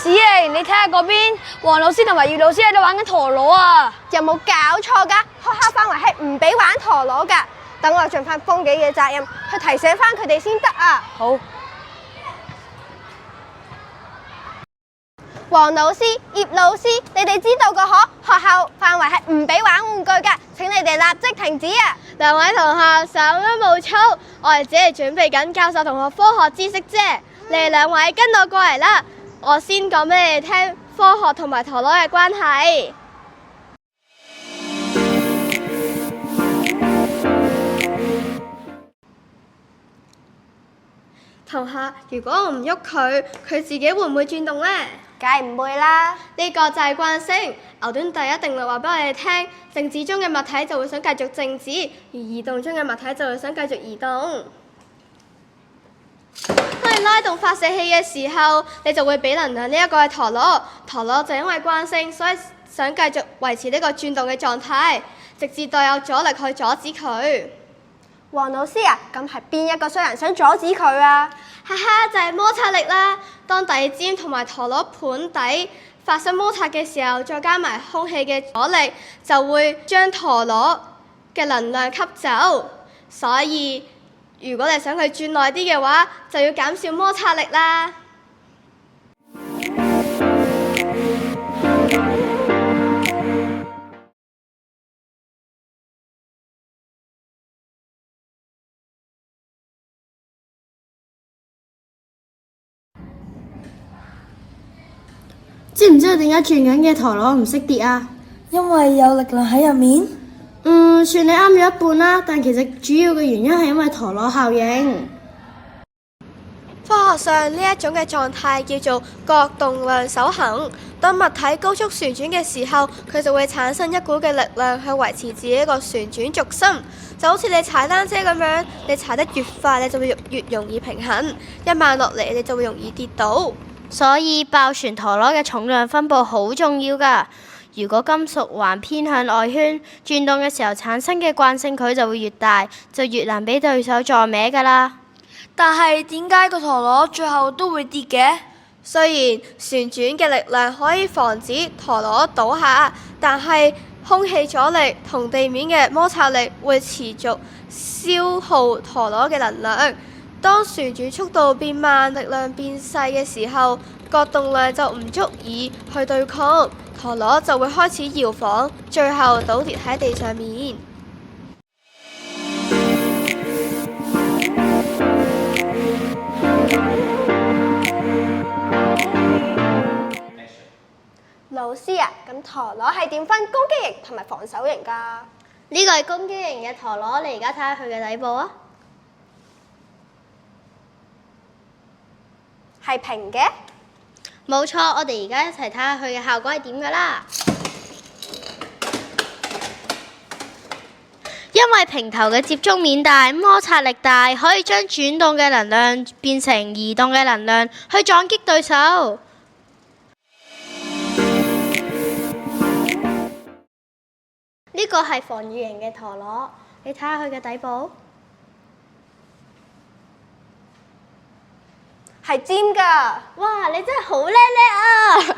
子瑩，你睇下嗰邊，黃老師同埋葉老師喺度玩緊陀螺啊！有冇搞錯㗎？學校範圍係唔俾玩陀螺㗎。等我盡翻風紀嘅責任，去提醒翻佢哋先得啊！好。黃老師、葉老師，你哋知道個可？學校範圍係唔俾玩玩具㗎，請你哋立即停止啊！兩位同學手都冇操，我哋只係準備緊教授同學科學知識啫。你哋兩位跟我過嚟啦，我先講俾你哋聽科學同埋陀螺嘅關係。同學，如果我唔喐佢，佢自己會唔會轉動呢？梗係唔會啦。呢個就係慣性。牛頓第一定律話俾我哋聽，靜止中嘅物體就會想繼續靜止，而移動中嘅物體就會想繼續移動。當你拉動發射器嘅時候，你就會俾能量，呢一個係陀螺。陀螺就因為慣性，所以想繼續維持呢個轉動嘅狀態，直至到有阻力去阻止佢。黃老師啊，咁係邊一個衰人想阻止佢啊？哈哈，就係摩擦力啦。當底尖同埋陀螺盤底發生摩擦嘅時候，再加埋空氣嘅阻力，就會將陀螺嘅能量吸走。所以如果你想佢轉耐啲嘅話，就要減少摩擦力啦。知唔知道點解轉緊嘅陀螺唔識跌啊？因為有力量喺入面。算你啱咗一半啦，但其實主要嘅原因係因為陀螺效應。科學上呢一種嘅狀態叫做角動量守恒。當物體高速旋轉嘅時候，佢就會產生一股嘅力量去維持自己一個旋轉軸心。就好似你踩單車咁樣，你踩得越快，你就會越容易平衡；一慢落嚟，你就會容易跌倒。所以爆旋陀螺嘅重量分佈好重要㗎。如果金屬環偏向外圈，轉動嘅時候產生嘅慣性距就會越大，就越難俾對手撞歪㗎啦。但係點解個陀螺最後都會跌嘅？雖然旋轉嘅力量可以防止陀螺倒下，但係空氣阻力同地面嘅摩擦力會持續消耗陀螺嘅能量。當旋轉速度變慢，力量變細嘅時候，角動量就唔足以去對抗，陀螺就會開始搖晃，最後倒跌喺地上面。老師啊，咁陀螺係點分攻擊型同埋防守型㗎？呢個係攻擊型嘅陀螺，你而家睇下佢嘅底部啊。係平嘅。冇錯，我哋而家一齊睇下佢嘅效果係點㗎啦。因為平頭嘅接觸面大，摩擦力大，可以將轉動嘅能量變成移動嘅能量，去撞擊對手。呢個係防禦型嘅陀螺，你睇下佢嘅底部。係尖㗎。哇！你真係好叻叻啊！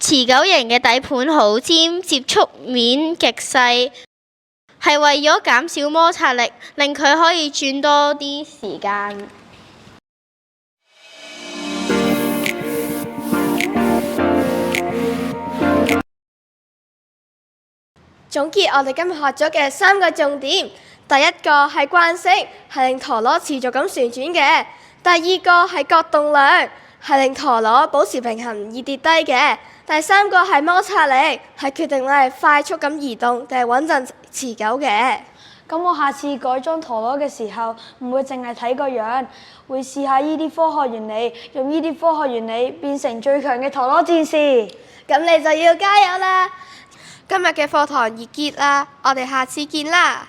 持久型嘅底盤好尖，接觸面極細，係為咗減少摩擦力，令佢可以轉多啲時間。總結我哋今日學咗嘅3個重點，第一個係慣性，係令陀螺持續咁旋轉嘅；第二個係角動量，係令陀螺保持平衡唔易跌低嘅；第三個係摩擦力，係決定你係快速咁移動定係穩陣持久嘅。咁我下次改裝陀螺嘅時候，唔會淨係睇個樣，會試下呢啲科學原理，用呢啲科學原理變成最強嘅陀螺戰士。咁你就要加油啦！今日嘅課堂已結啦，我哋下次見啦！